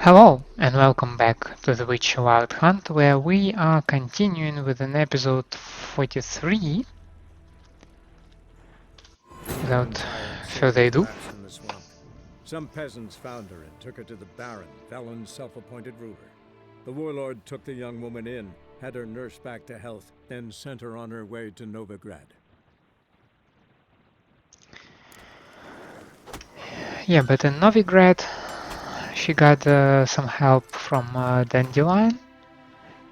Hello and welcome back to the Witch Wild Hunt, where we are continuing with an episode 43. Without further ado, In the swamp. Some peasants found her and took her to the Baron, Valen's self-appointed ruler. The warlord took the young woman in, had her nursed back to health, then sent her on her way to Novigrad. yeah, but in Novigrad she got some help from Dandelion.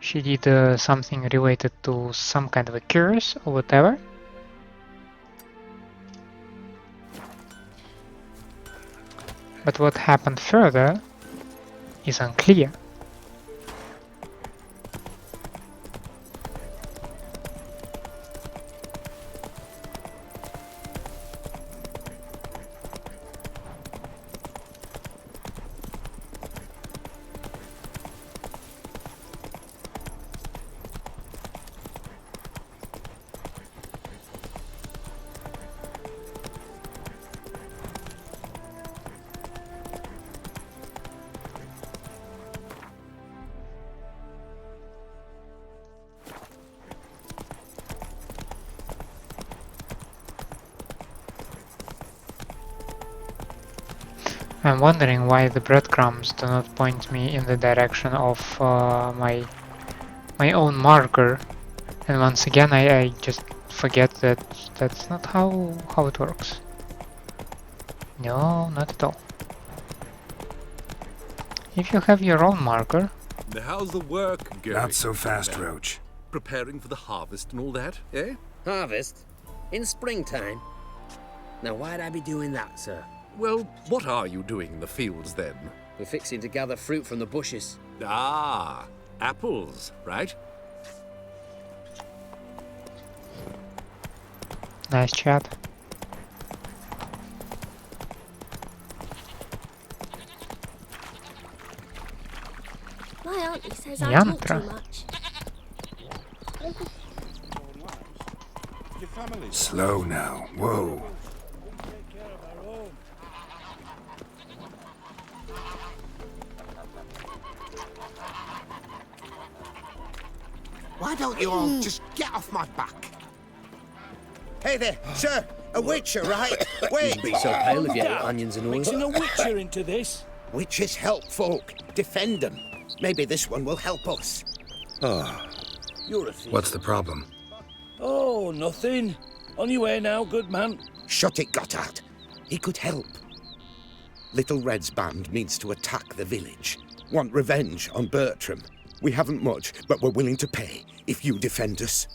She did something related to some kind of a curse or whatever. But what happened further is unclear. I'm wondering why the breadcrumbs do not point me in the direction of my own marker, and once again I just forget that that's not how it works. No, not at all. If you have your own marker, How's the work going? Not so fast, Roach. Preparing for the harvest and all that, eh? Harvest? In springtime? Now why'd I be doing that, sir? Well, what are you doing in the fields then? We're fixing to gather fruit from the bushes. Ah, apples, right? nice chat. My auntie says I talk Yantra. too much. Slow now. Whoa. Why don't you all just get off my back? Hey there, sir! A witcher, right? Wait! Be so pale if you had onions and oil. Mixing a witcher into this? Witches help folk. Defend them. Maybe this one will help us. You're a thief. What's the problem? Oh, nothing. On your way now, good man. Shut it, Gotthard. He could help. Little Red's band means to attack the village. Want revenge on Bertram. We haven't much, but we're willing to pay if you defend us.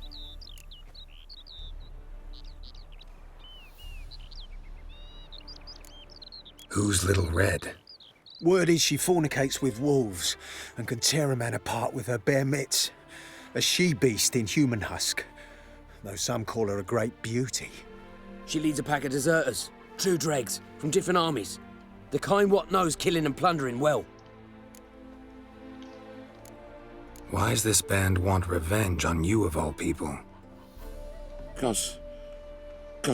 Who's Little Red? Word is she fornicates with wolves and can tear a man apart with her bare mitts. A she-beast in human husk, though some call her a great beauty. She leads a pack of deserters, true dregs, from different armies. The kind what knows killing and plundering well. Why's this band want revenge on you of all people? Cause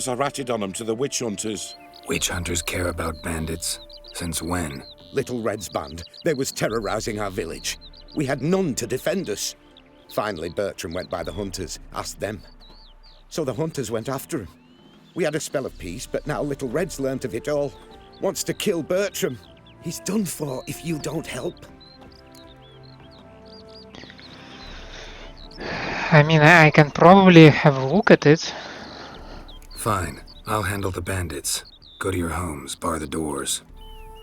I ratted on them to the witch hunters. Witch hunters care about bandits? Since when? Little Red's band, they was terrorizing our village. We had none to defend us. Finally, Bertram went by the hunters, asked them. So the hunters went after him. We had a spell of peace, but now Little Red's learnt of it all. Wants to kill Bertram. He's done for if you don't help. I mean, I can probably have a look at it. Fine. I'll handle the bandits. Go to your homes, bar the doors.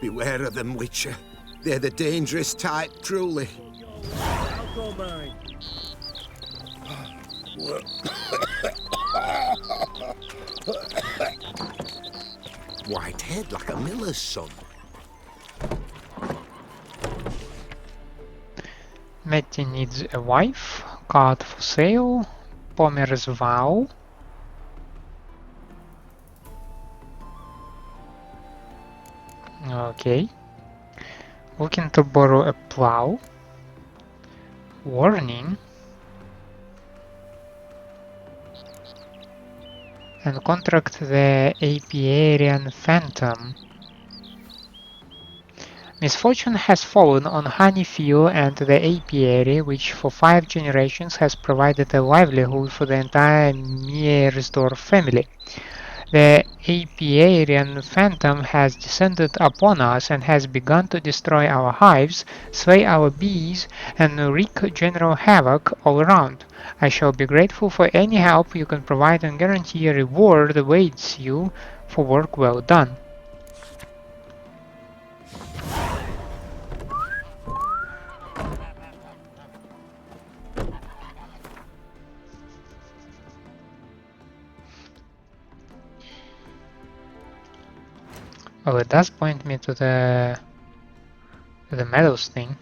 Beware of them, Witcher. They're the dangerous type, truly. I'll go mine. White head like a miller's son. Matty needs a wife. Card for sale. Pomer's vow. Okay. Looking to borrow a plow. Warning. And contract the Apiarian Phantom. Misfortune has fallen on Honeyfield and the apiary, which for 5 generations has provided a livelihood for the entire Meyersdorf family. The apiarian phantom has descended upon us and has begun to destroy our hives, slay our bees, and wreak general havoc all around. I shall be grateful for any help you can provide and guarantee a reward awaits you for work well done. Oh, it does point me to the medals thing.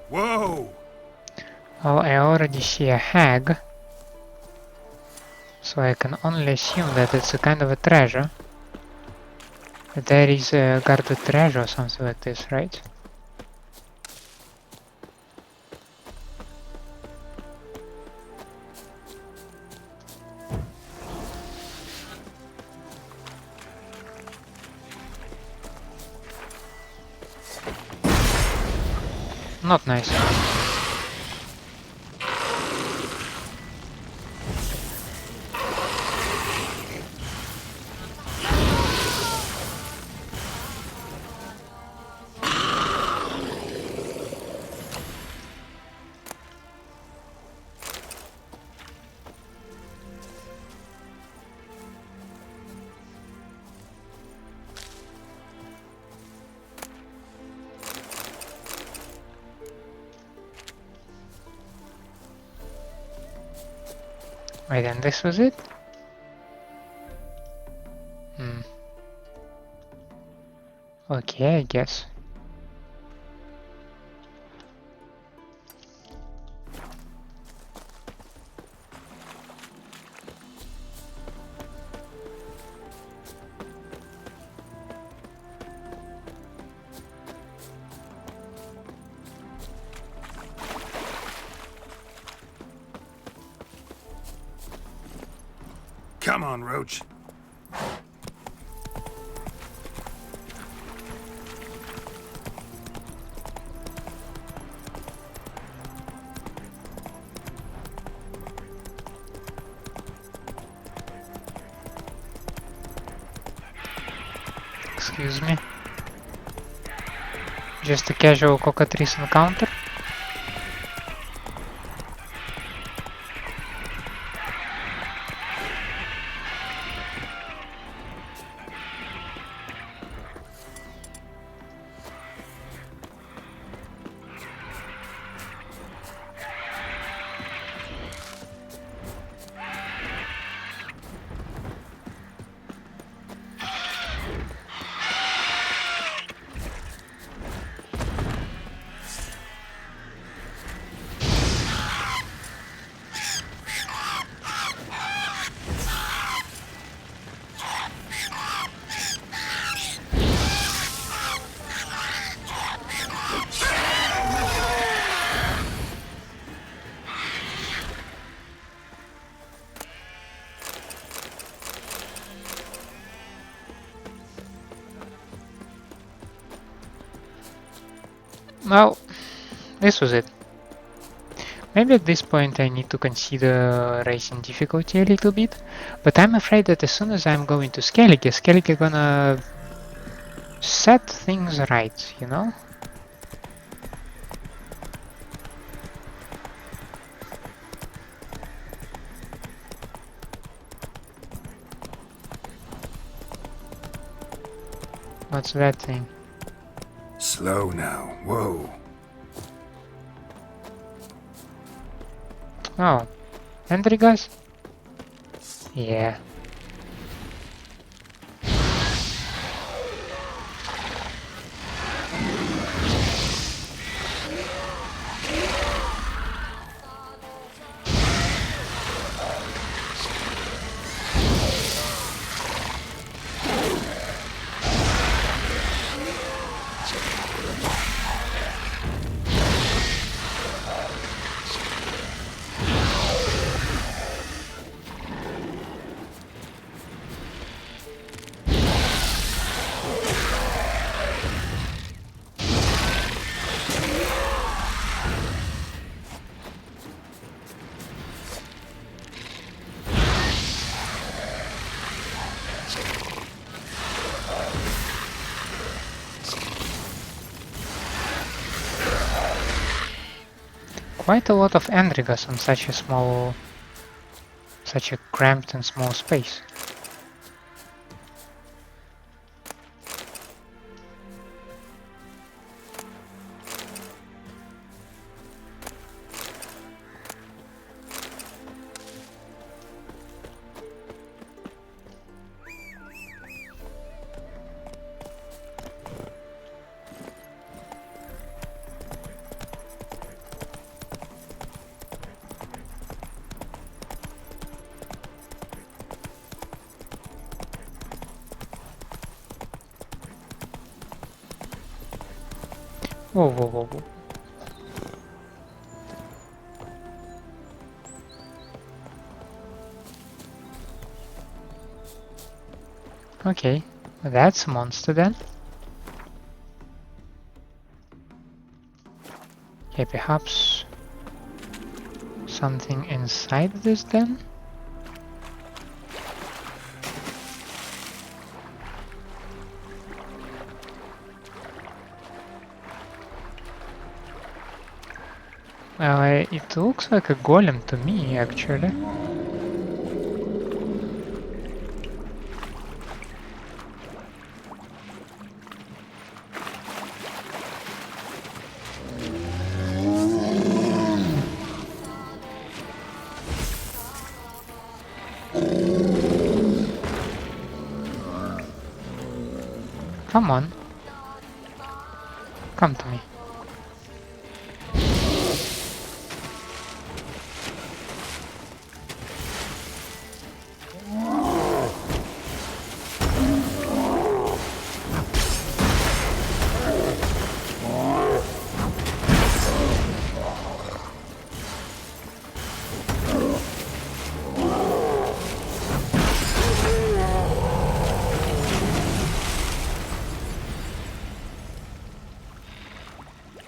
Whoa! Oh, I already see a hag, so I can only assume that it's a kind of a treasure. There is a guarded treasure or something like this, right? Not nice. Wait, and this was it? Okay, I guess. Come on, Roach. Excuse me. Just a casual cockatrice encounter. Well, this was it. Maybe at this point I need to consider raising difficulty a little bit, but I'm afraid that as soon as I'm going to Skellige gonna set things right, you know? What's that thing? Slow now. Whoa. Oh, Endrigas? Yeah. Quite a lot of Endrigas on such a cramped and small space. Whoa, whoa, whoa, whoa. Okay, that's a monster then. Okay, perhaps something inside this then? Well, it looks like a golem to me, actually. Come on. Come to me.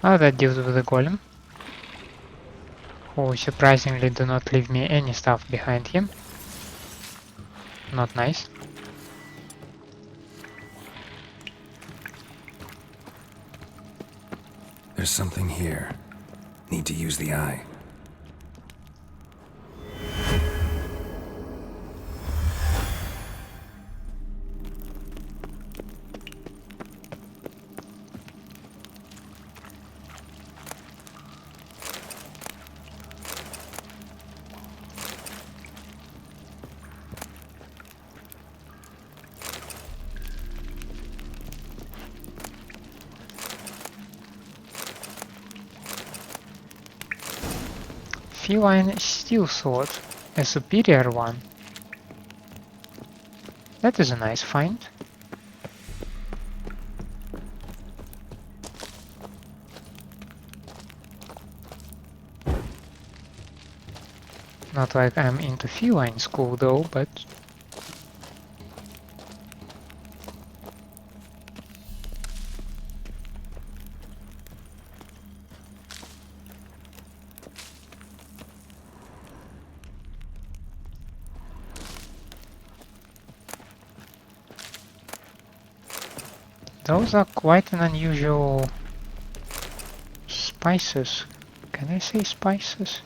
Oh, that deals with the golem, who surprisingly do not leave me any stuff behind him. Not nice. There's something here. Need to use the eye. Feline steel sword, a superior one. That is a nice find. Not like I'm into feline school though, but those are quite an unusual spices. Can I say spices?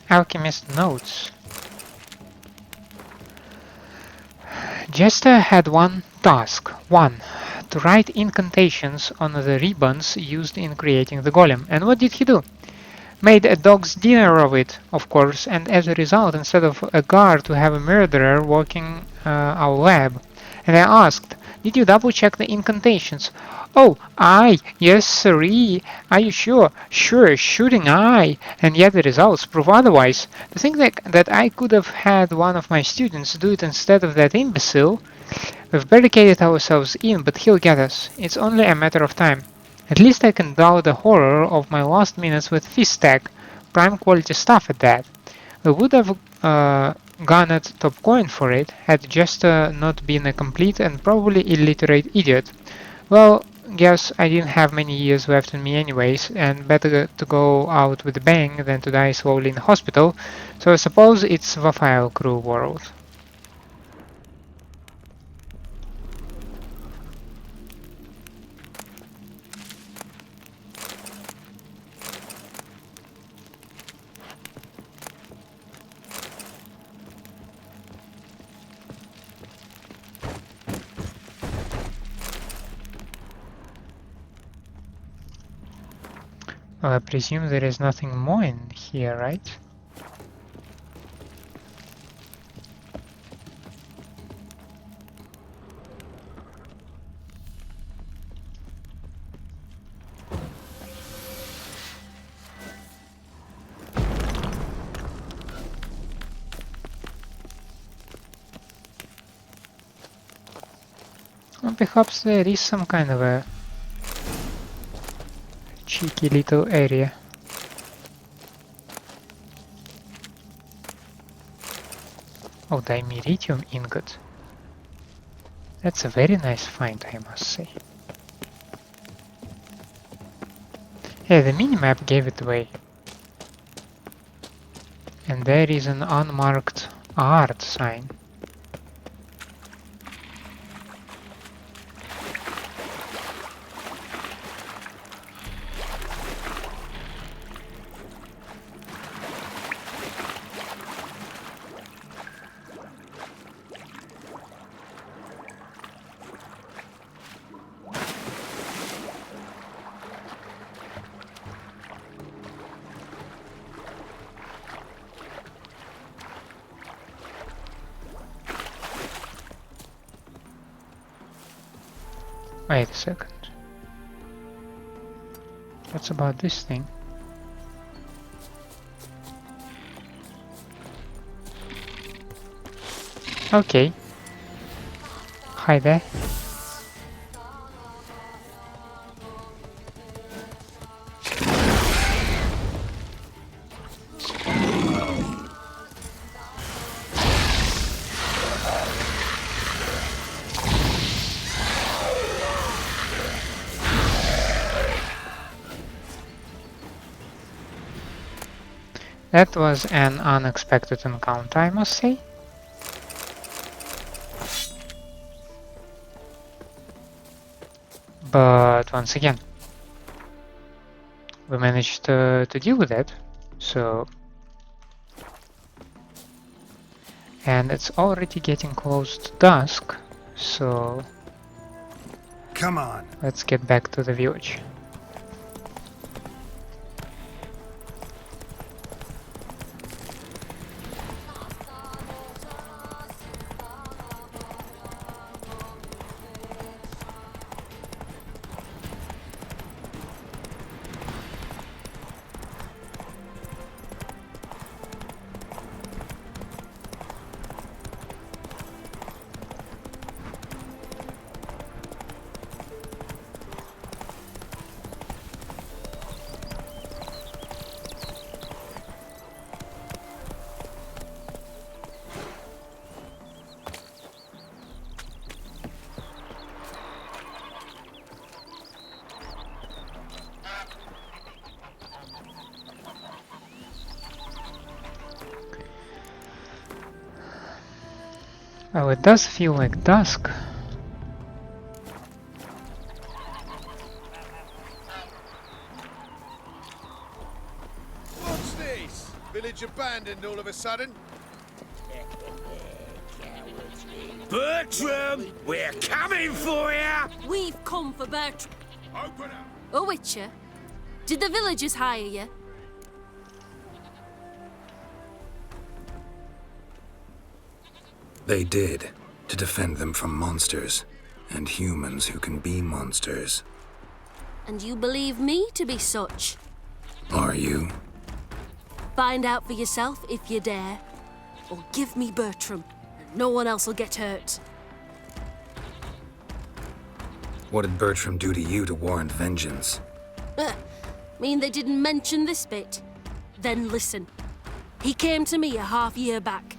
Alchemist notes. Jester had one task. 1. to write incantations on the ribbons used in creating the golem. And what did he do? Made a dog's dinner of it, of course, and as a result, instead of a guard, we have a murderer walking our lab. And I asked, did you double check the incantations? Oh, aye, yes sirree. Are you sure? Sure, shooting aye. And yet the results prove otherwise. To think that I could have had one of my students do it instead of that imbecile. We've barricaded ourselves in, but he'll get us. It's only a matter of time. At least I can dull the horror of my last minutes with fist stack. Prime quality stuff at that. We would have garnered top coin for it, had Jester not been a complete and probably illiterate idiot. Well, guess I didn't have many years left in me anyways, and better to go out with a bang than to die slowly in the hospital, so I suppose it's the file crew world. Well, I presume there is nothing more in here, right? Well, perhaps there is some kind of a cheeky little area. Oh, dimeritium ingot. That's a very nice find, I must say. Yeah, the minimap gave it away. And there is an unmarked art sign. Wait a second. What's about this thing? Okay. Hi there. That was an unexpected encounter, I must say. But once again, we managed to deal with it, so... And it's already getting close to dusk, so... Come on. Let's get back to the village. Oh, it does feel like dusk. What's this? Village abandoned all of a sudden? Bertram, we're coming for you! We've come for Bertram. Open up! A witcher? Did the villagers hire you? They did, to defend them from monsters, and humans who can be monsters. And you believe me to be such? Are you? Find out for yourself if you dare. Or give me Bertram, and no one else will get hurt. What did Bertram do to you to warrant vengeance? Mean they didn't mention this bit? Then listen. He came to me a half-year back.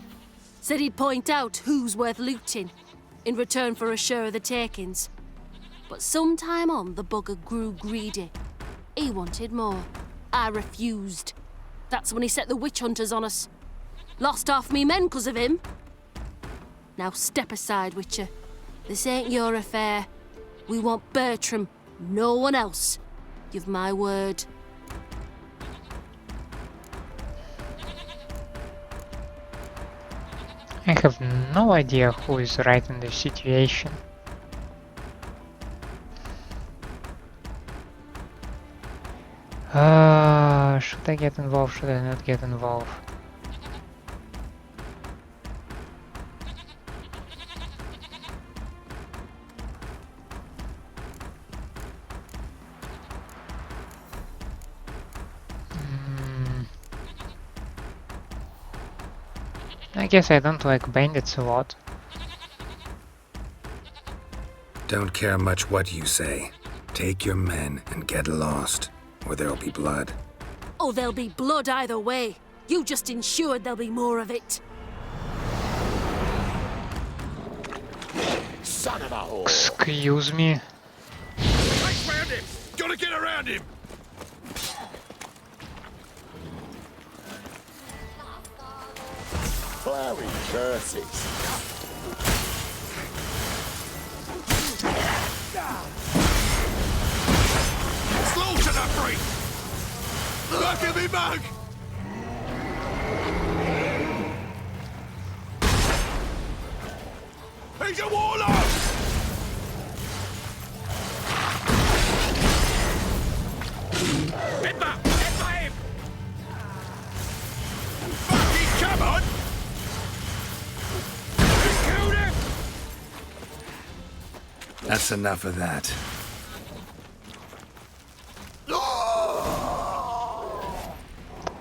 Said he'd point out who's worth looting, in return for a share of the takings. But sometime on, the bugger grew greedy. He wanted more. I refused. That's when he set the witch hunters on us. Lost half me men 'cause of him. Now step aside, Witcher. This ain't your affair. We want Bertram, no one else. You've my word. I have no idea who is right in this situation. Should I get involved? Should I not get involved? I guess I don't like bandits a lot. Don't care much what you say. Take your men and get lost, or there'll be blood. Oh, there'll be blood either way. You just ensured there'll be more of it. Son of a whore! Excuse me. I found him! Gotta get around him! Flowing verses. Slaughter that freak! Look at me, mug! He's a warlock! Headbutt him! Fucking come on! Killed him! That's enough of that.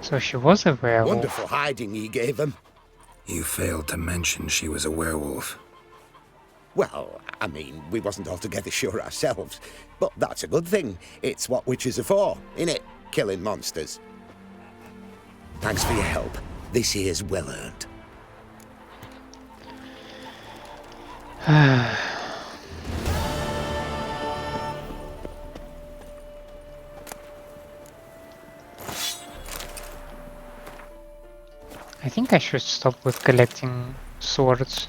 So she was a werewolf. Wonderful hiding he gave him. You failed to mention she was a werewolf. Well, I mean, we wasn't altogether sure ourselves. But that's a good thing. It's what witches are for, innit? Killing monsters. Thanks for your help. This here's well earned. I think I should stop with collecting swords.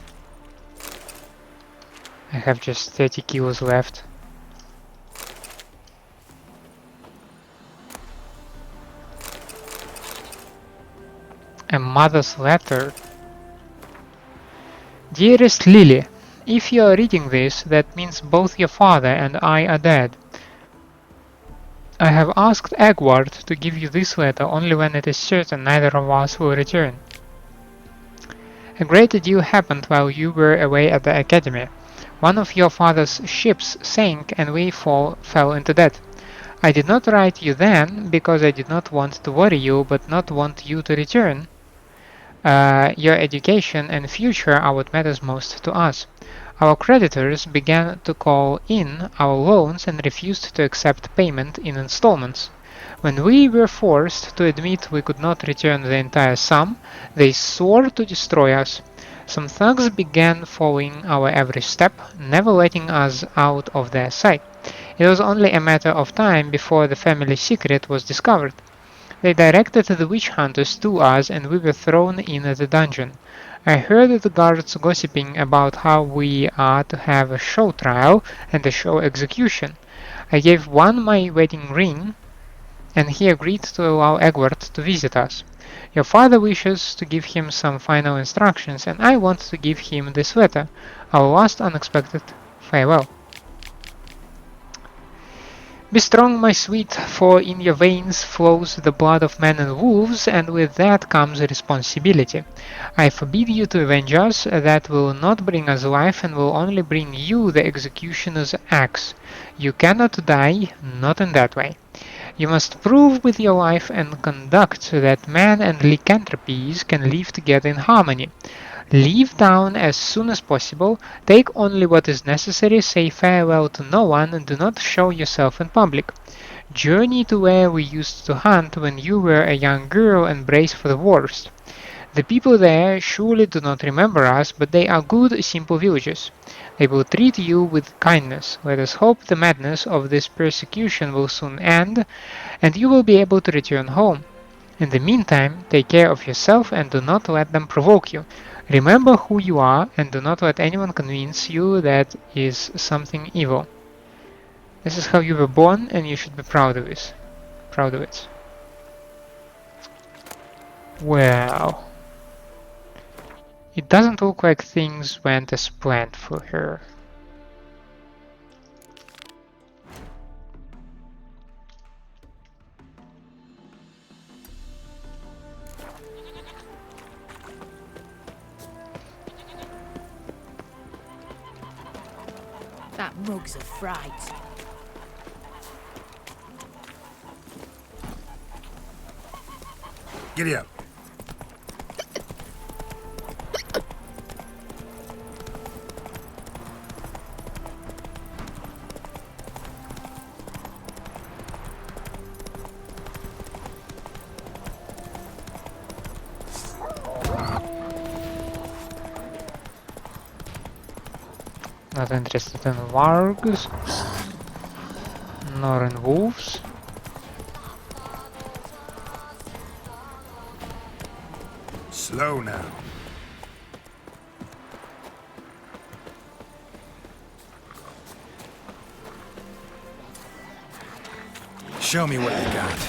I have just 30 kills left. A mother's letter. Dearest Lily, if you are reading this, that means both your father and I are dead. I have asked Egward to give you this letter only when it is certain neither of us will return. A great deal happened while you were away at the academy. One of your father's ships sank and we fell into debt. I did not write you then because I did not want to worry you but not want you to return. Your education and future are what matters most to us. Our creditors began to call in our loans and refused to accept payment in installments. When we were forced to admit we could not return the entire sum, they swore to destroy us. Some thugs began following our every step, never letting us out of their sight. It was only a matter of time before the family secret was discovered. They directed the witch hunters to us and we were thrown in the dungeon. I heard the guards gossiping about how we are to have a show trial and a show execution. I gave one my wedding ring and he agreed to allow Egbert to visit us. Your father wishes to give him some final instructions, and I want to give him this letter, our last unexpected farewell. Be strong, my sweet, for in your veins flows the blood of men and wolves, and with that comes responsibility. I forbid you to avenge us, that will not bring us life and will only bring you the executioner's axe. You cannot die, not in that way. You must prove with your life and conduct that man and lycanthropes can live together in harmony. Leave town as soon as possible, take only what is necessary, say farewell to no one, and do not show yourself in public. Journey to where we used to hunt when you were a young girl and brace for the worst. The people there surely do not remember us, but they are good, simple villagers. They will treat you with kindness. Let us hope the madness of this persecution will soon end, and you will be able to return home. In the meantime, take care of yourself and do not let them provoke you. Remember who you are and do not let anyone convince you that is something evil. This is how you were born and you should be proud of it. Well, it doesn't look like things went as planned for her. That mug's a fright. Giddy up. Not interested in wargs, nor in wolves. Slow now. Show me what you got.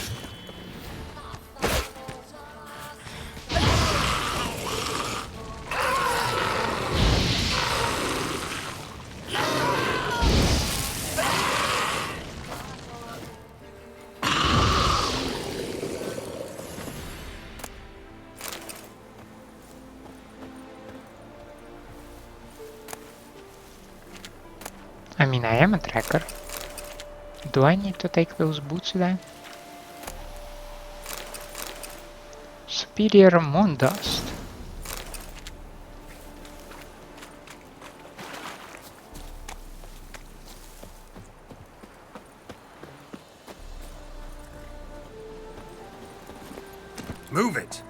I mean, I am a tracker. Do I need to take those boots then? Superior moon dust. Move it.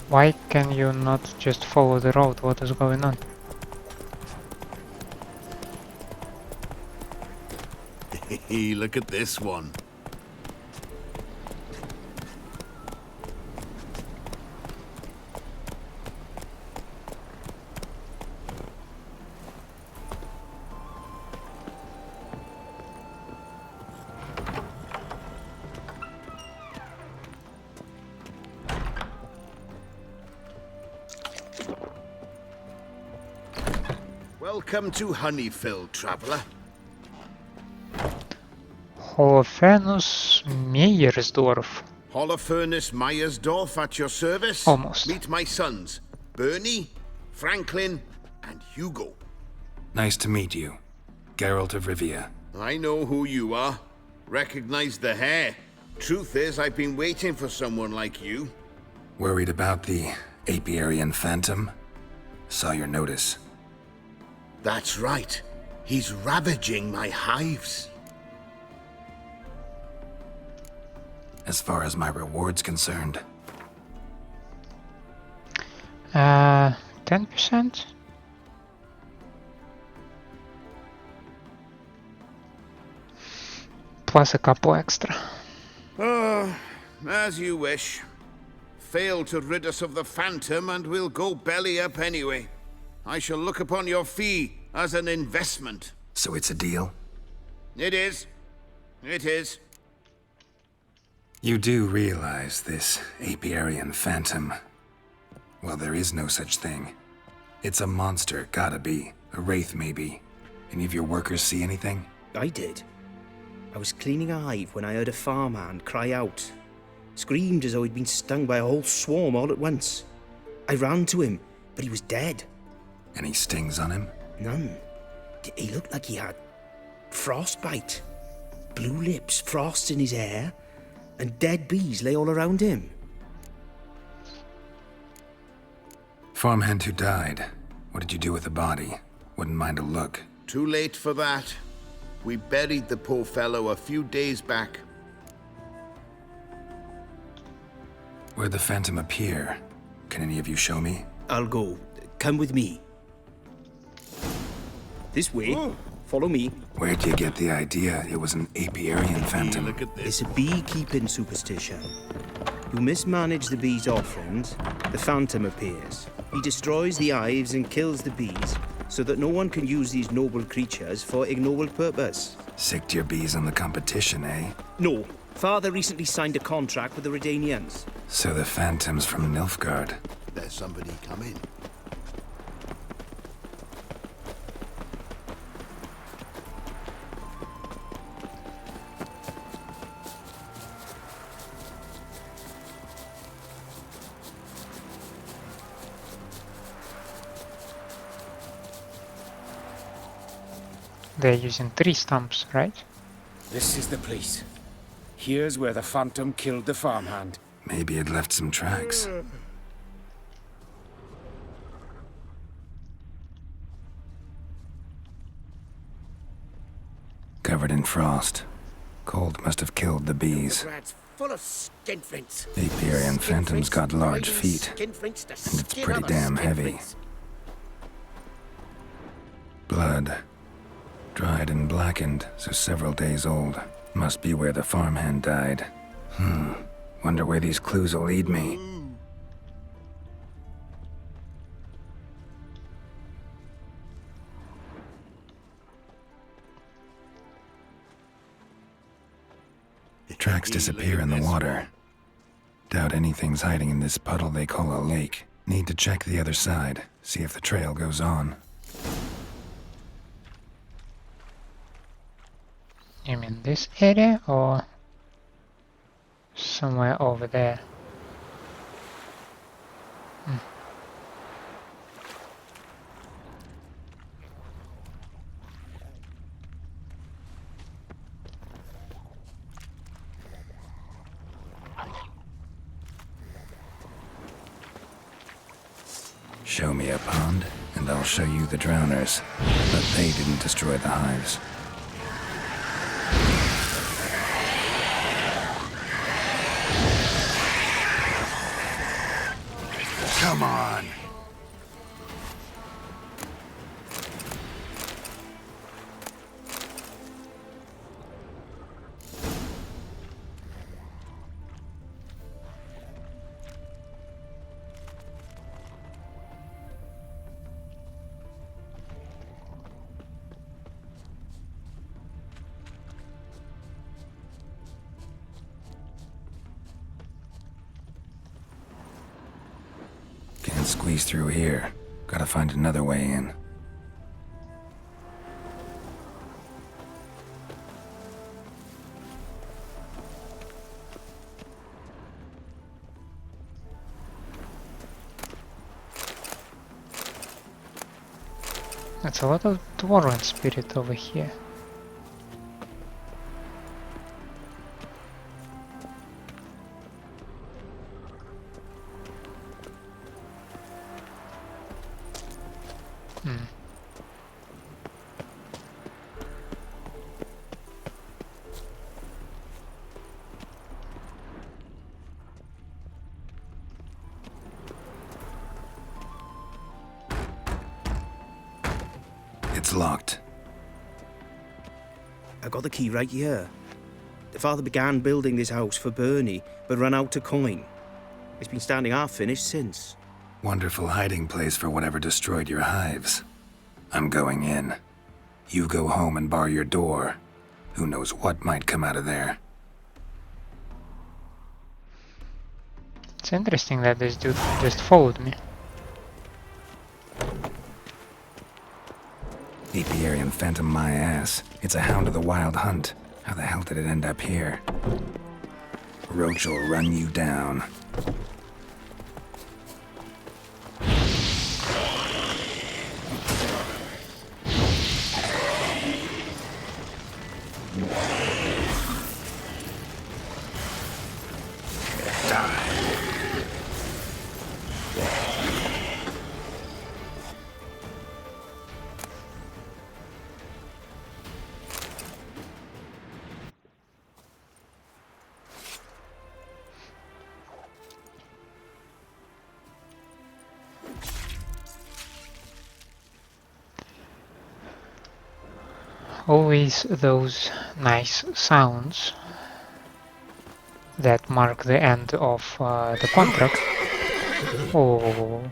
Why can you not just follow the road? What is going on? Hey, look at this one. Welcome to Honeyfield, traveller. Holofernes Meyersdorf. Holofernes Meyersdorf at your service. Almost. Meet my sons, Bernie, Franklin, and Hugo. Nice to meet you. Geralt of Rivia. I know who you are. Recognize the hair. Truth is, I've been waiting for someone like you. Worried about the apiarian phantom? Saw your notice. That's right. He's ravaging my hives. As far as my reward's concerned. 10%? plus a couple extra. Oh, as you wish. Fail to rid us of the Phantom and we'll go belly up anyway. I shall look upon your fee as an investment. So it's a deal? It is. It is. You do realize this Apiarian Phantom? Well, there is no such thing. It's a monster, gotta be. A wraith, maybe. Any of your workers see anything? I did. I was cleaning a hive when I heard a farmhand cry out. Screamed as though he'd been stung by a whole swarm all at once. I ran to him, but he was dead. Any stings on him? None. He looked like he had frostbite. Blue lips, frost in his hair, and dead bees lay all around him. Farmhand who died. What did you do with the body? Wouldn't mind a look. Too late for that. We buried the poor fellow a few days back. Where'd the Phantom appear? Can any of you show me? I'll go. Come with me. This way. Follow me. Where'd you get the idea it was an Apiarian Phantom? Look at this. It's a beekeeping superstition. You mismanage the bees' offerings, the Phantom appears. He destroys the hives and kills the bees, so that no one can use these noble creatures for ignoble purpose. Sicked your bees on the competition, eh? No. Father recently signed a contract with the Redanians. So the Phantom's from Nilfgaard. There's somebody coming. They're using tree stumps, right? This is the place. Here's where the Phantom killed the farmhand. Maybe it left some tracks. Covered in frost. Cold must have killed the bees. Full of skinflints. Apiarian Phantom's got large feet, and it's pretty damn heavy. Blood. Dried and blackened, so several days old. Must be where the farmhand died. Wonder where these clues will lead me. Tracks disappear in the water. Doubt anything's hiding in this puddle they call a lake. Need to check the other side, see if the trail goes on. You mean this area or somewhere over there? Show me a pond, and I'll show you the drowners. But they didn't destroy the hives. Come on! Can't squeeze through here. Gotta find another way in. That's a lot of dwarven spirit over here. It's locked. I got the key right here. The father began building this house for Bernie, but ran out of coin. It's been standing half finished since. Wonderful hiding place for whatever destroyed your hives. I'm going in. You go home and bar your door. Who knows what might come out of there. It's interesting that this dude just followed me. Apiarian phantom my ass. It's a hound of the wild hunt. How the hell did it end up here? Roach will run you down. Always those nice sounds that mark the end of the contract. Oh.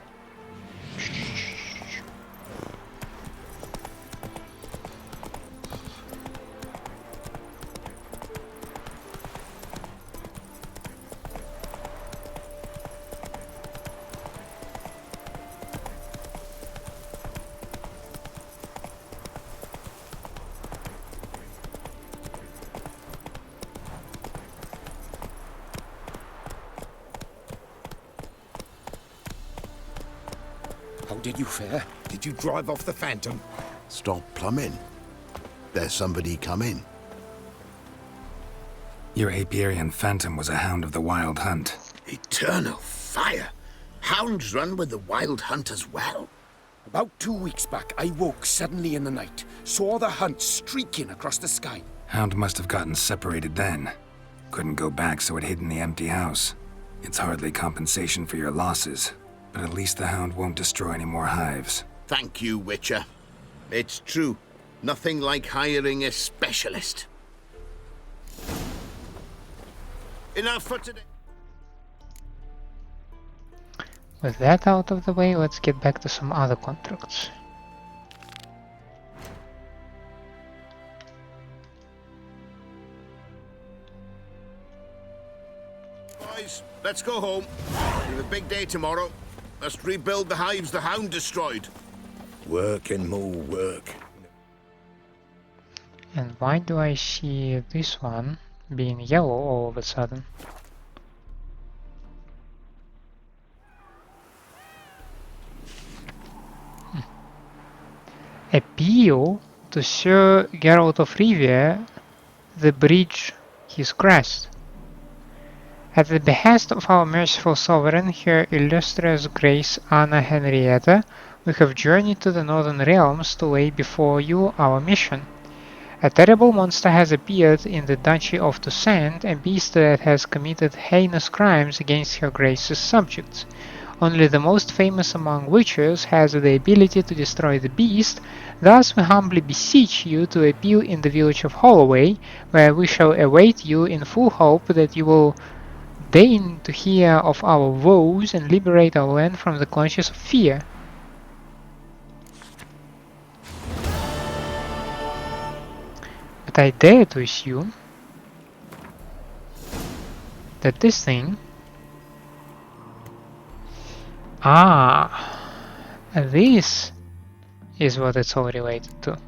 How did you fare? Did you drive off the Phantom? Stop plumbing. There's somebody coming. Your apiarian phantom was a hound of the wild hunt. Eternal fire! Hounds run with the wild hunt as well. About 2 weeks back, I woke suddenly in the night, saw the hunt streaking across the sky. Hound must have gotten separated then. Couldn't go back, so it hid in the empty house. It's hardly compensation for your losses, but at least the hound won't destroy any more hives. Thank you, Witcher. It's true. Nothing like hiring a specialist. Enough for today. With that out of the way, let's get back to some other contracts. Boys, let's go home. We have a big day tomorrow. Must rebuild the hives the hound destroyed. Work and more work. And why do I see this one being yellow all of a sudden? Appeal to Sir Geralt of Rivia, the bridge he's crossed. At the behest of our merciful sovereign, Her Illustrious Grace Anna Henrietta, we have journeyed to the Northern Realms to lay before you our mission. A terrible monster has appeared in the Duchy of Toussaint, a beast that has committed heinous crimes against Her Grace's subjects. Only the most famous among witches has the ability to destroy the beast, thus we humbly beseech you to appeal in the village of Holloway, where we shall await you in full hope that you will deign to hear of our woes and liberate our land from the clutches of fear. But I dare to assume that this thing... this is what it's all related to.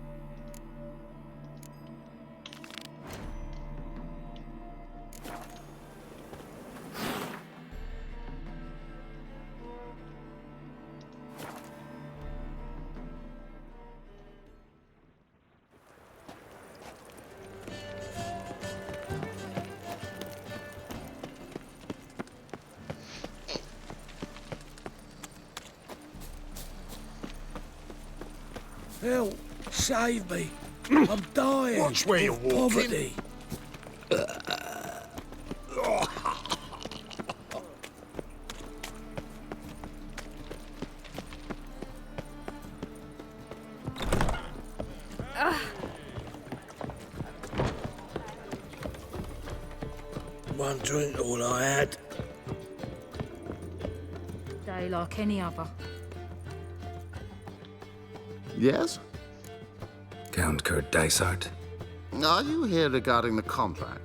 Help! Save me! I'm dying! Watch where you're of walking. Poverty! One drink, all I had. Day like any other. Yes? Count Kurt Dysart? Are you here regarding the contract?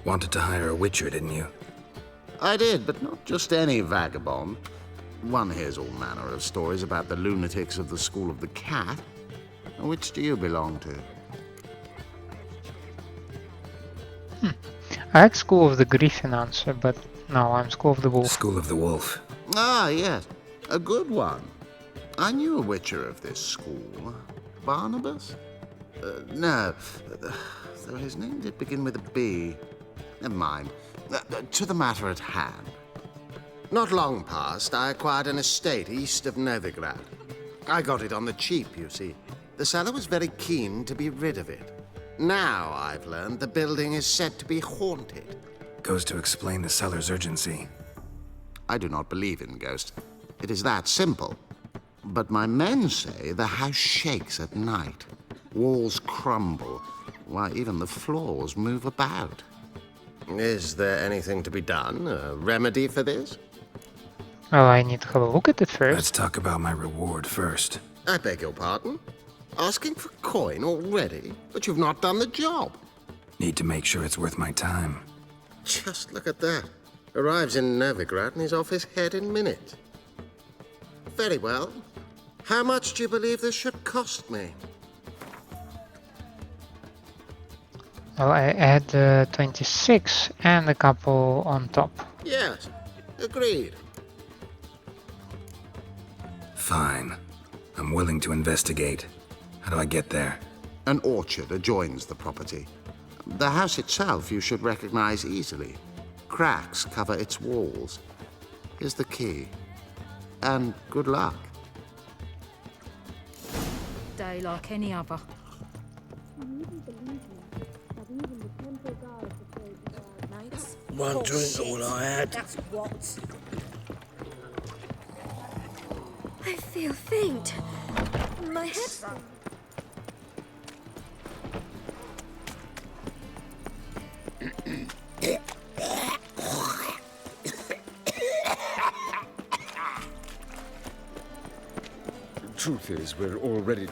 Wanted to hire a witcher, didn't you? I did, but not just any vagabond. One hears all manner of stories about the lunatics of the School of the Cat. Which do you belong to? I had School of the Griffin answer, but no, I'm School of the Wolf. School of the Wolf. Ah, yes. A good one. I knew a witcher of this school. Barnabas? No. Though his name did begin with a B. Never mind. To the matter at hand. Not long past, I acquired an estate east of Novigrad. I got it on the cheap, you see. The seller was very keen to be rid of it. Now, I've learned the building is said to be haunted. Goes to explain the seller's urgency. I do not believe in ghosts. It is that simple. But my men say the house shakes at night. Walls crumble. Why, even the floors move about. Is there anything to be done? A remedy for this? Well, I need to have a look at it first. Let's talk about my reward first. I beg your pardon? Asking for coin already? But you've not done the job. Need to make sure it's worth my time. Just look at that. Arrives in Novigrad and is off his head in minutes. Very well. How much do you believe this should cost me? Well, I add 26 and a couple on top. Yes, agreed. Fine. I'm willing to investigate. How do I get there? An orchard adjoins the property. The house itself you should recognize easily. Cracks cover its walls. Here's the key. And good luck. Day like any other. One drink, all I had. That's what. I feel faint. My head. The truth is, we're already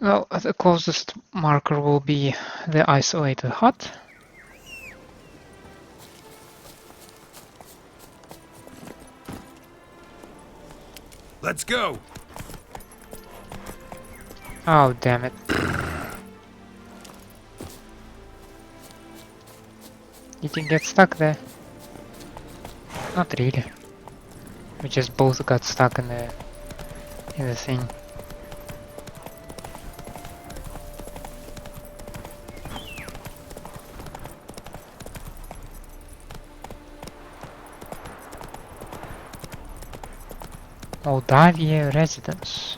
Well, the closest marker will be the isolated hut. Let's go! Oh, damn it. You can get stuck there. Not really. We just both got stuck in the thing. Moldavia residence.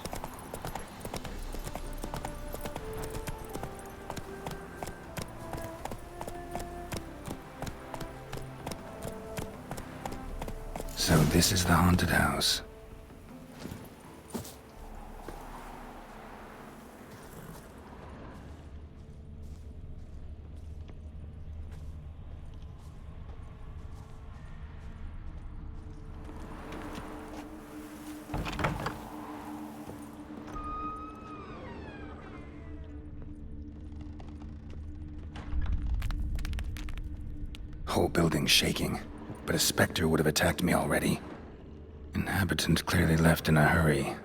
So this is the haunted house. Whole building shaking, but a specter would have attacked me already. Inhabitant clearly left in a hurry.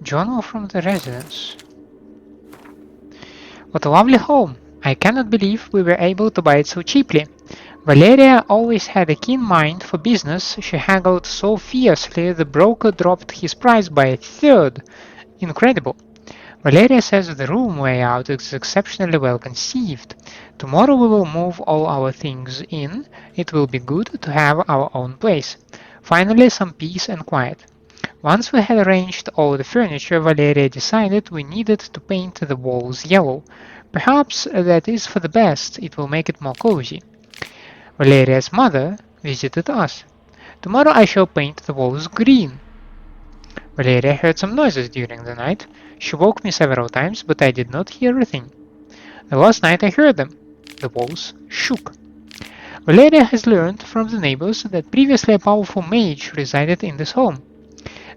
Journal from the residence. What a lovely home! I cannot believe we were able to buy it so cheaply. Valeria always had a keen mind for business. She haggled so fiercely the broker dropped his price by a third. Incredible. Valeria says the room layout is exceptionally well conceived. Tomorrow we will move all our things in. It will be good to have our own place. Finally, some peace and quiet. Once we had arranged all the furniture, Valeria decided we needed to paint the walls yellow. Perhaps that is for the best. It will make it more cozy. Valeria's mother visited us. Tomorrow I shall paint the walls green. Valeria heard some noises during the night. She woke me several times, but I did not hear a thing. The last night I heard them. The walls shook. Valeria has learned from the neighbors that previously a powerful mage resided in this home.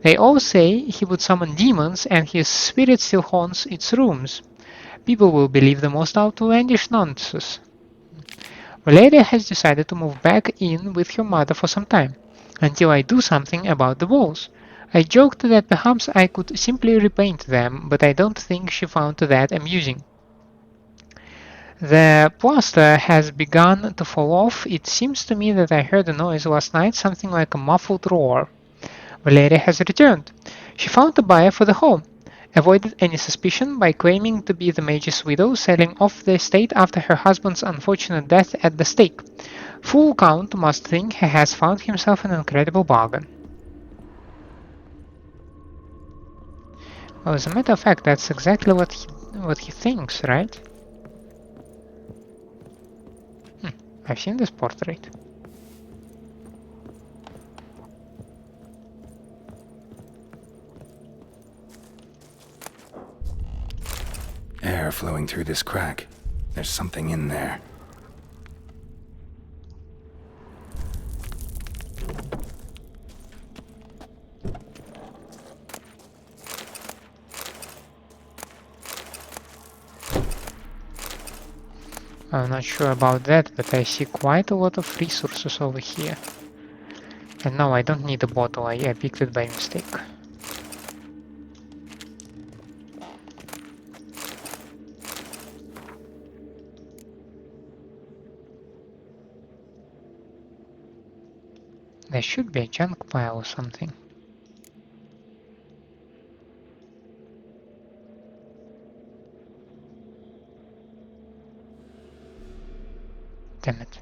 They all say he would summon demons and his spirit still haunts its rooms. People will believe the most outlandish nonsense. Valeria has decided to move back in with her mother for some time, until I do something about the walls. I joked that perhaps I could simply repaint them, but I don't think she found that amusing. The plaster has begun to fall off. It seems to me that I heard a noise last night, something like a muffled roar. Valeria has returned. She found a buyer for the home, avoided any suspicion by claiming to be the mage's widow, selling off the estate after her husband's unfortunate death at the stake. Fool Count must think he has found himself an incredible bargain. Well, as a matter of fact, that's exactly what he thinks, right? I've seen this portrait. Air flowing through this crack. There's something in there. I'm not sure about that, but I see quite a lot of resources over here. And no, I don't need a bottle, I picked it by mistake. There should be a junk pile or something. Damn it.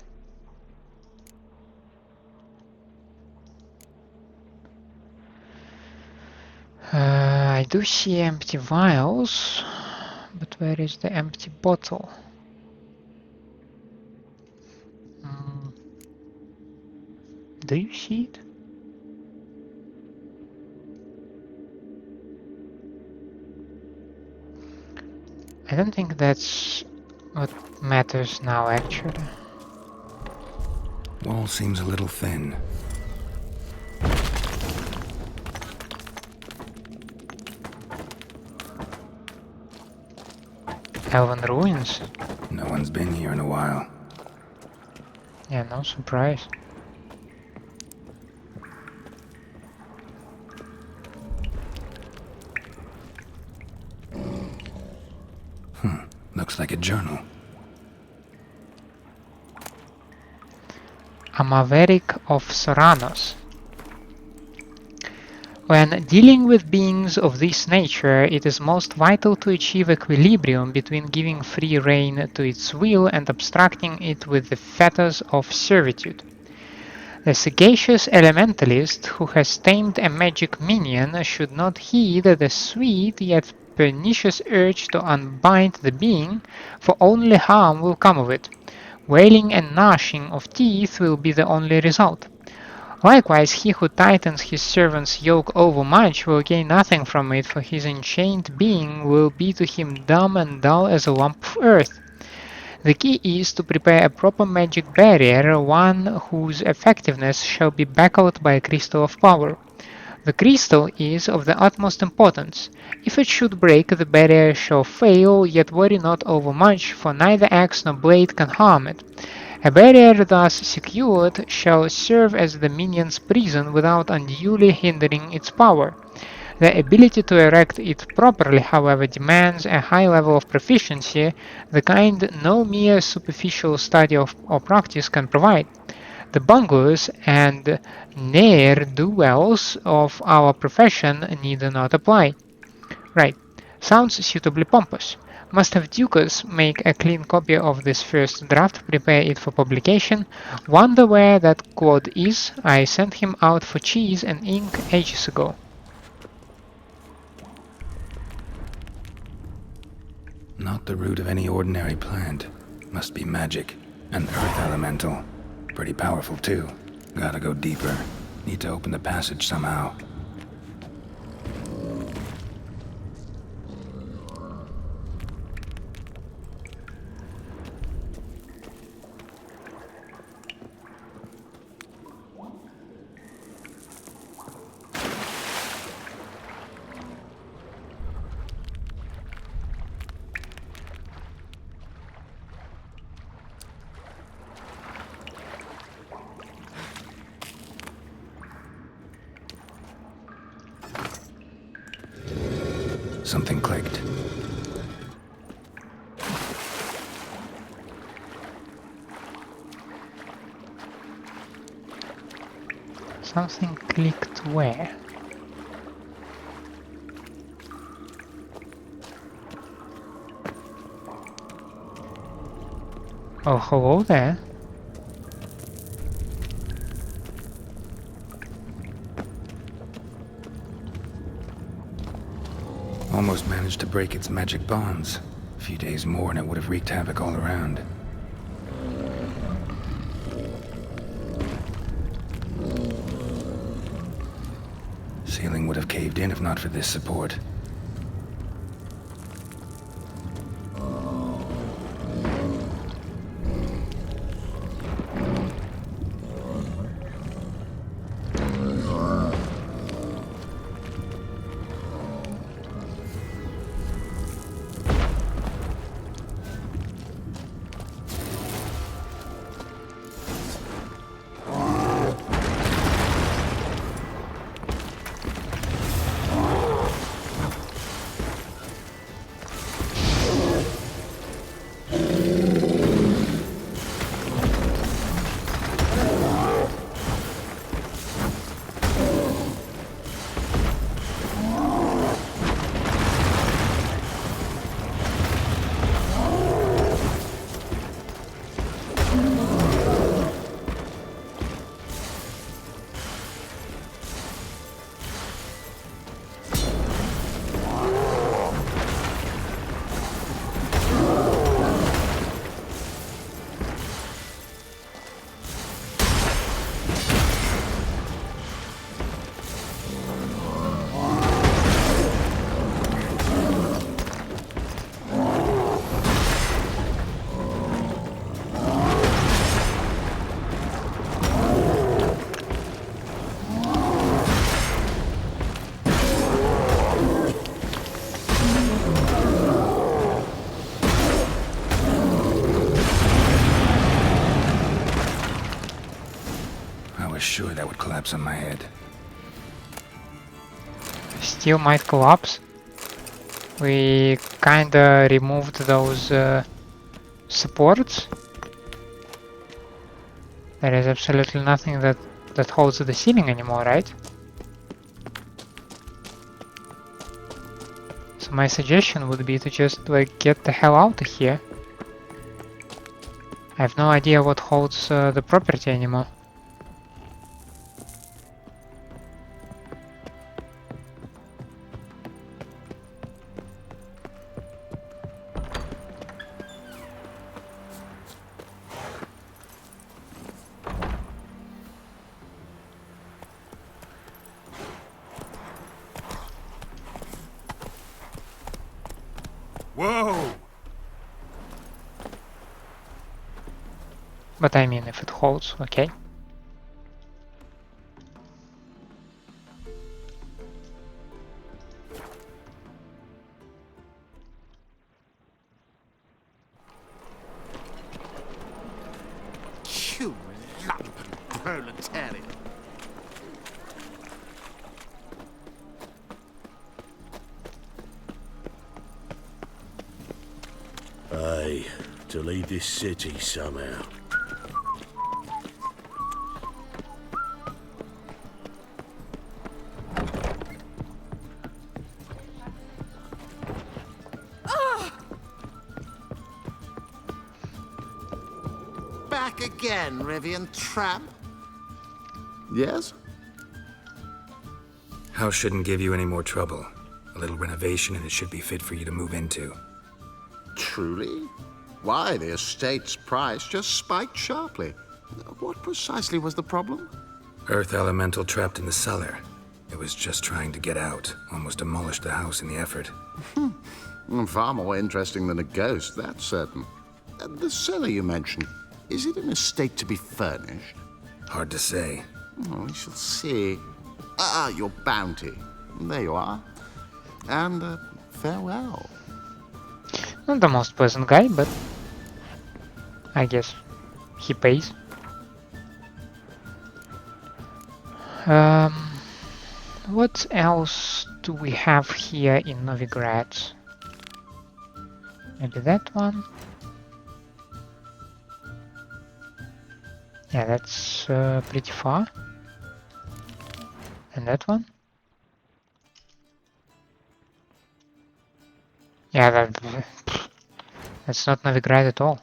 I do see empty vials, but where is the empty bottle? Do you see it? I don't think that's what matters now, actually. Wall seems a little thin. Elven ruins? No one's been here in a while. Yeah, no surprise. Looks like a journal. Amaverick of Sorano. When dealing with beings of this nature, it is most vital to achieve equilibrium between giving free rein to its will and abstracting it with the fetters of servitude. The sagacious elementalist who has tamed a magic minion should not heed the sweet yet pernicious urge to unbind the being, for only harm will come of it. Wailing and gnashing of teeth will be the only result. Likewise, he who tightens his servant's yoke overmuch will gain nothing from it, for his enchained being will be to him dumb and dull as a lump of earth. The key is to prepare a proper magic barrier, one whose effectiveness shall be backed by a crystal of power. The crystal is of the utmost importance. If it should break, the barrier shall fail, yet worry not overmuch, for neither axe nor blade can harm it. A barrier thus secured shall serve as the minion's prison without unduly hindering its power. The ability to erect it properly, however, demands a high level of proficiency, the kind no mere superficial study or practice can provide. The bunglers and ne'er-do-wells of our profession need not apply. Right. Sounds suitably pompous. Must have Ducas make a clean copy of this first draft, prepare it for publication. Wonder where that quad is. I sent him out for cheese and ink ages ago. Not the root of any ordinary plant. Must be magic. An earth elemental. Pretty powerful too. Gotta go deeper. Need to open the passage somehow. Something clicked. Something clicked where? Oh, hello there. Almost managed to break its magic bonds. A few days more and it would have wreaked havoc all around. Ceiling would have caved in if not for this support. Sure that would collapse on my head. Steel might collapse. We kinda removed those supports. There is absolutely nothing that holds the ceiling anymore, right? So my suggestion would be to just like get the hell out of here. I have no idea what holds the property anymore. Whoa! But I mean, if it holds, okay. You lumpen proletarian. me to lead this city somehow. Back again, Rivian tramp. Yes? House shouldn't give you any more trouble. A little renovation and it should be fit for you to move into. Truly? Why, the estate's price just spiked sharply. What precisely was the problem? Earth elemental trapped in the cellar. It was just trying to get out. Almost demolished the house in the effort. Far more interesting than a ghost, that's certain. The cellar you mentioned, is it in a state to be furnished? Hard to say. Oh, we shall see. Your bounty. There you are. And farewell. Not the most pleasant guy, but I guess he pays. What else do we have here in Novigrad? Maybe that one? Yeah, that's pretty far. And that one? Yeah, that's not Novigrad at all.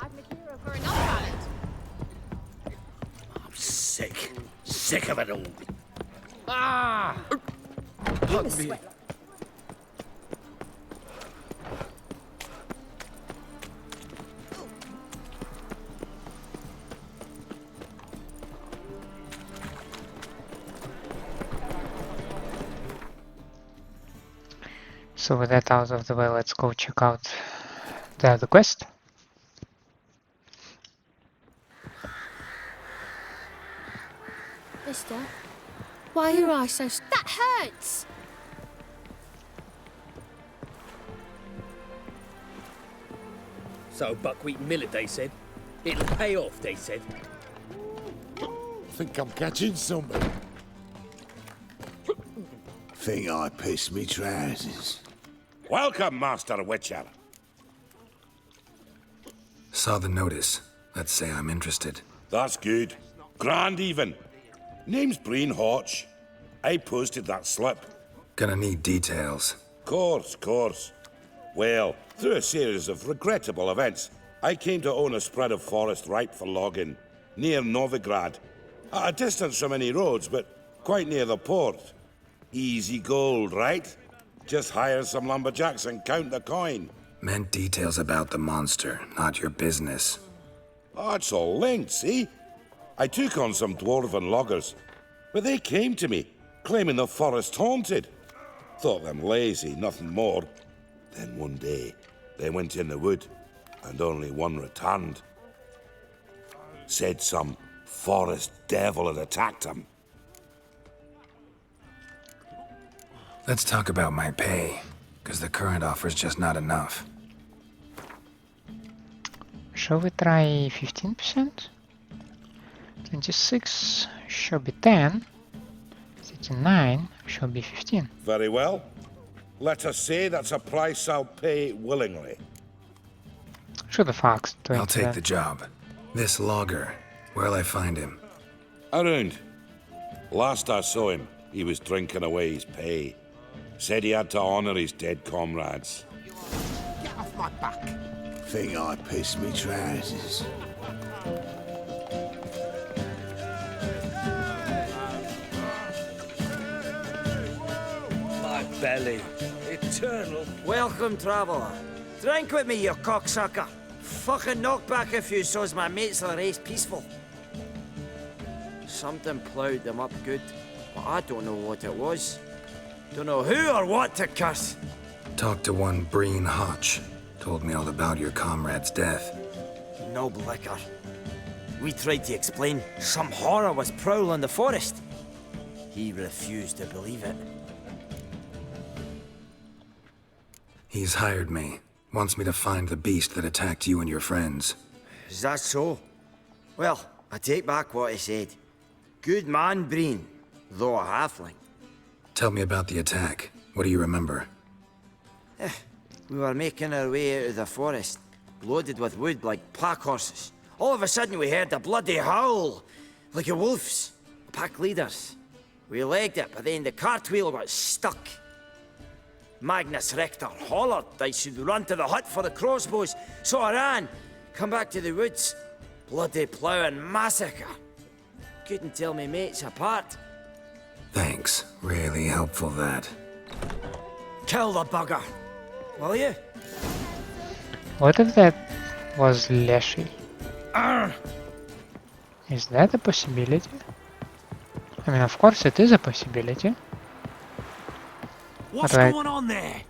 I'm sick. Sick of it all. Hug me. So with that out of the way, let's go check out the other quest. Mister, why are your eyes so... That hurts! So buckwheat millet, they said. It'll pay off, they said. Think I'm catching something. Think I pissed me trousers. Welcome, Master Witcher. Saw the notice. Let's say I'm interested. That's good. Grand even. Name's Brean Hotsch. I posted that slip. Gonna need details. Course. Well, through a series of regrettable events, I came to own a spread of forest ripe for logging, near Novigrad. At a distance from any roads, but quite near the port. Easy gold, right? Just hire some lumberjacks and count the coin. Meant details about the monster, not your business. Oh, it's all linked, see? I took on some dwarven loggers, but they came to me, claiming the forest haunted. Thought them lazy, nothing more. Then one day, they went in the wood, and only one returned. Said some forest devil had attacked them. Let's talk about my pay, because the current offer's just not enough. Shall we try 15%? 26 shall be 10. 39 shall be 15. Very well. Let us say that's a price I'll pay willingly. Should have asked. I'll take the job. This logger, where'll I find him? Around. Last I saw him, he was drinking away his pay. Said he had to honor his dead comrades. Get off my back. Think I pissed me trousers. My belly. Eternal. Welcome, traveller. Drink with me, you cocksucker. Fucking knock back a few so's my mates will race peaceful. Something ploughed them up good, but I don't know what it was. Don't know who or what to curse. Talked to one Brean Hotsch. Told me all about your comrade's death. No liquor. We tried to explain some horror was prowling the forest. He refused to believe it. He's hired me. Wants me to find the beast that attacked you and your friends. Is that so? Well, I take back what I said. Good man, Brean, though a halfling. Tell me about the attack. What do you remember? We were making our way out of the forest, loaded with wood like pack horses. All of a sudden we heard a bloody howl, like a wolf's, pack leaders. We legged it, but then the cartwheel got stuck. Magnus Rector hollered I should run to the hut for the crossbows, so I ran. Come back to the woods. Bloody ploughing massacre. Couldn't tell me mates apart. Thanks. Really helpful, that. Kill the bugger, will you? What if that was leshen? Is that a possibility? I mean, of course it is a possibility. What's But going on there?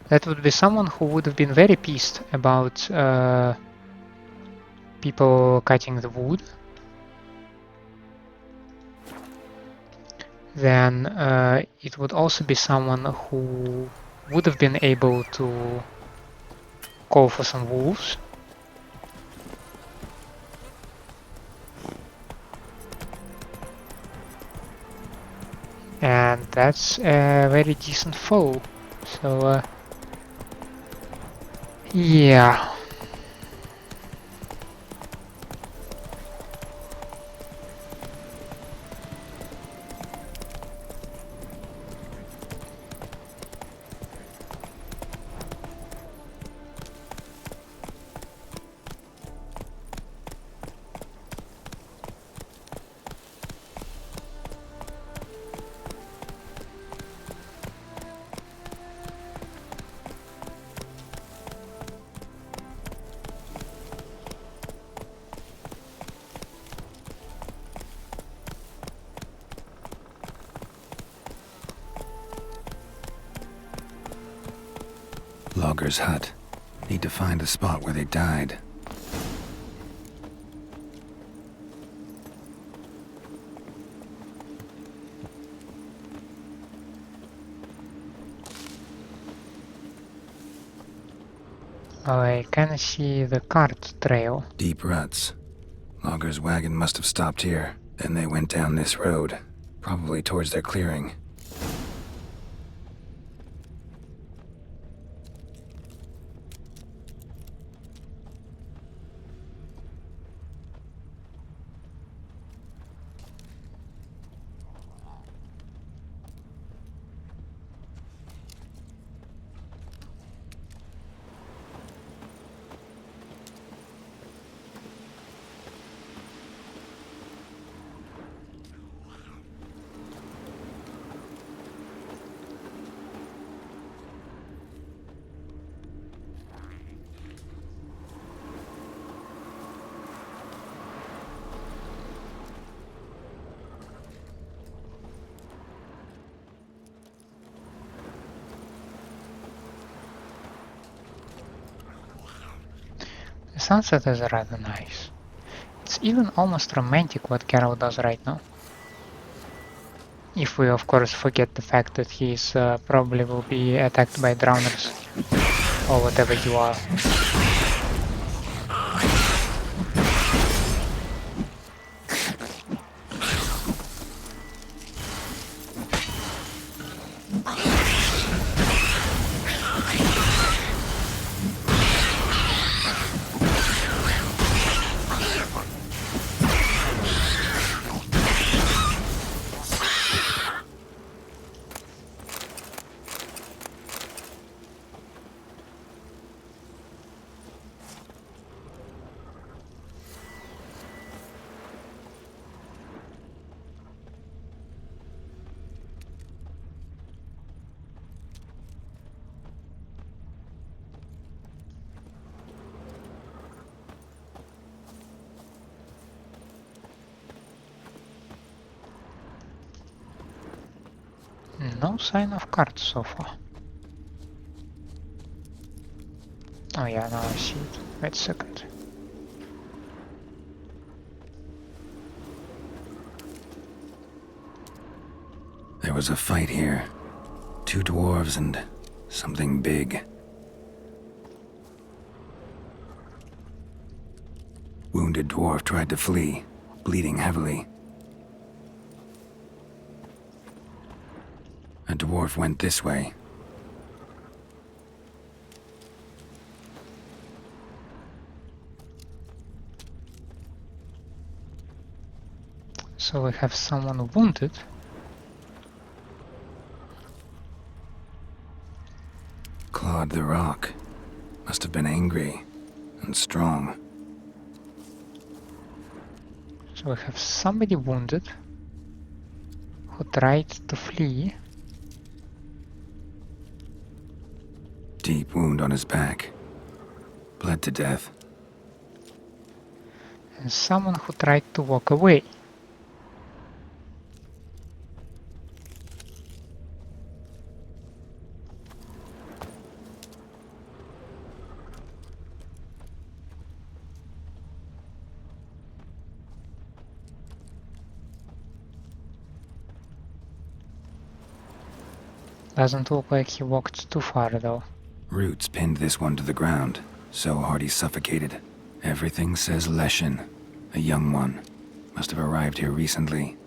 that would be someone who would have been very pissed about people cutting the wood. Then it would also be someone who would have been able to call for some wolves. And that's a very decent foe. So, yeah. Logger's hut. Need to find the spot where they died. I can see the cart trail. Deep ruts. Logger's wagon must have stopped here. Then they went down this road, probably towards their clearing. The sunset is rather nice. It's even almost romantic what Geralt does right now. If we of course forget the fact that he's probably will be attacked by drowners or whatever you are. No sign of cards so far. Oh yeah, now I see it. Wait a second. There was a fight here. 2 dwarves and something big. Wounded dwarf tried to flee, bleeding heavily. A dwarf went this way. So we have someone wounded. Clawed the rock. Must have been angry and strong. So we have somebody wounded who tried to flee. Deep wound on his back. Bled to death. And someone who tried to walk away. Doesn't look like he walked too far though. Roots pinned this one to the ground, so hard he suffocated. Everything says leshen, a young one. Must have arrived here recently.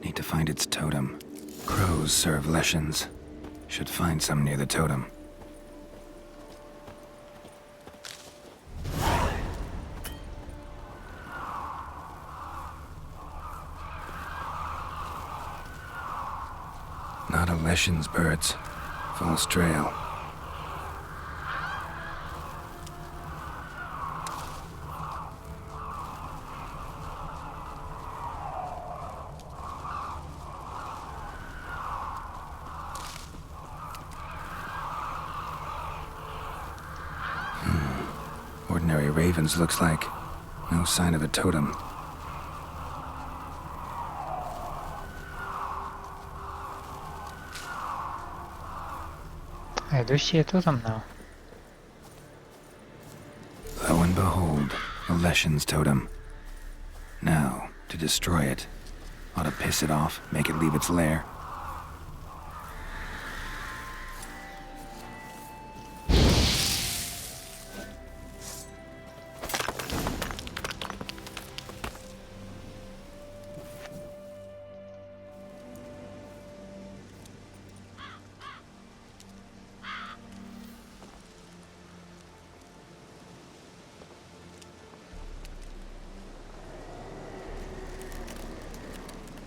Need to find its totem. Crows serve leshens. Should find some near the totem. Not a leshen's birds. False trail. Ordinary ravens, looks like. No sign of a totem. I do see a totem now. Lo and behold, a leshen's totem. Now, to destroy it. Ought to piss it off, make it leave its lair.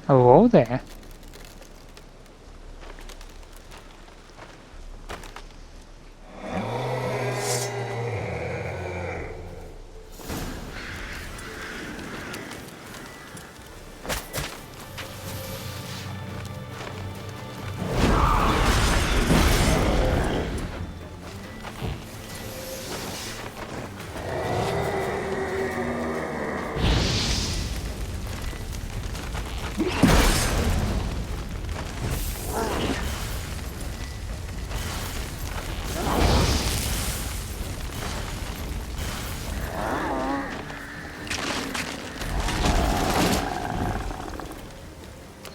Hello there.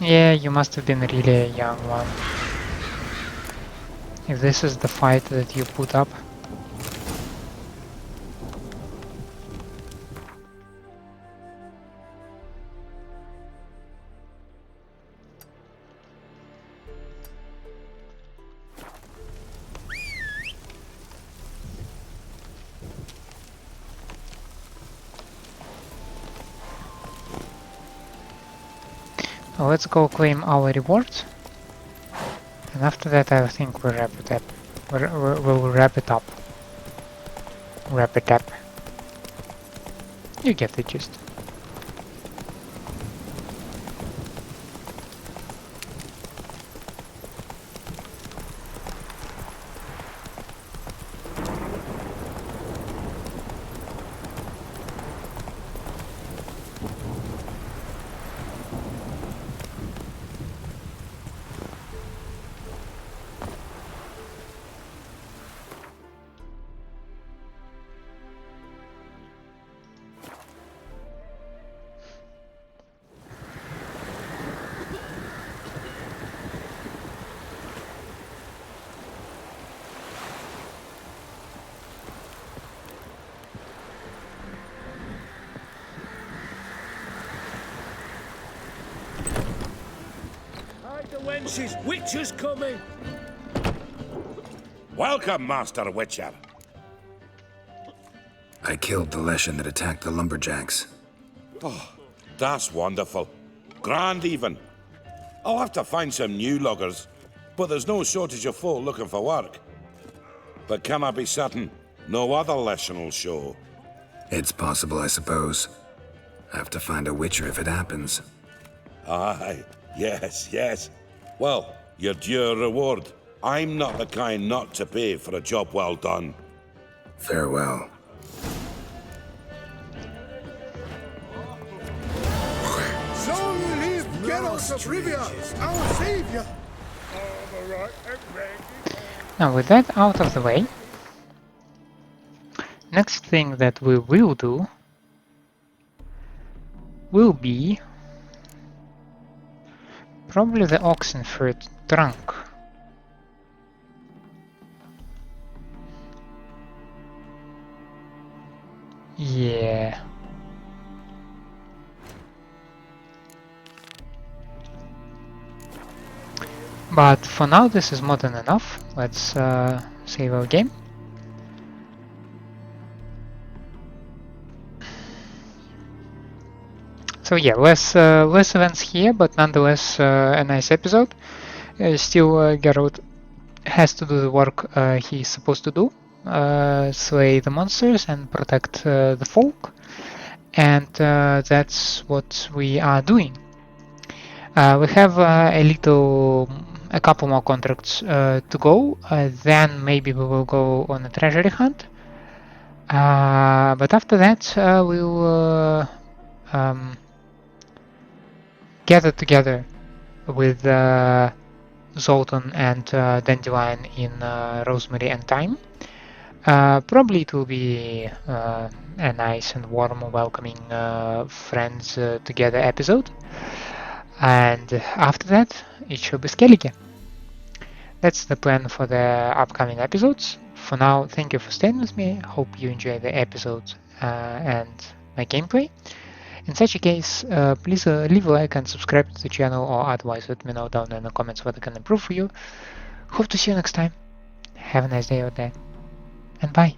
Yeah, you must have been really a young one. If this is the fight that you put up. Let's go claim our rewards, and after that I think we'll wrap it up. We'll wrap it up. Wrap it up. You get the gist. Wenches, witches coming! Welcome, Master Witcher. I killed the leshen that attacked the lumberjacks. Oh, that's wonderful. grand even. I'll have to find some new loggers, but there's no shortage of folk looking for work. But can I be certain no other leshen will show? It's possible, I suppose. I have to find a witcher if it happens. Aye, yes. Well, your due reward. I'm not the kind not to pay for a job well done. Farewell. Long live Geralt of Rivia, our savior! Now with that out of the way, next thing that we will do will be probably the Oxenford trunk. Yeah. But for now this is more than enough. Let's save our game. So yeah, less events here, but nonetheless a nice episode. Still Geralt has to do the work he's supposed to do. Slay the monsters and protect the folk. And that's what we are doing. We have a couple more contracts to go, then maybe we will go on a treasury hunt. But after that we'll gather together with Zoltan and Dandelion in Rosemary and Thyme. Probably it will be a nice and warm, welcoming friends together episode. And after that, it should be Skellige. That's the plan for the upcoming episodes. For now, thank you for staying with me. Hope you enjoy the episode and my gameplay. In such a case, please leave a like and subscribe to the channel, or otherwise let me know down in the comments what I can improve for you. Hope to see you next time. Have a nice day out there, and bye.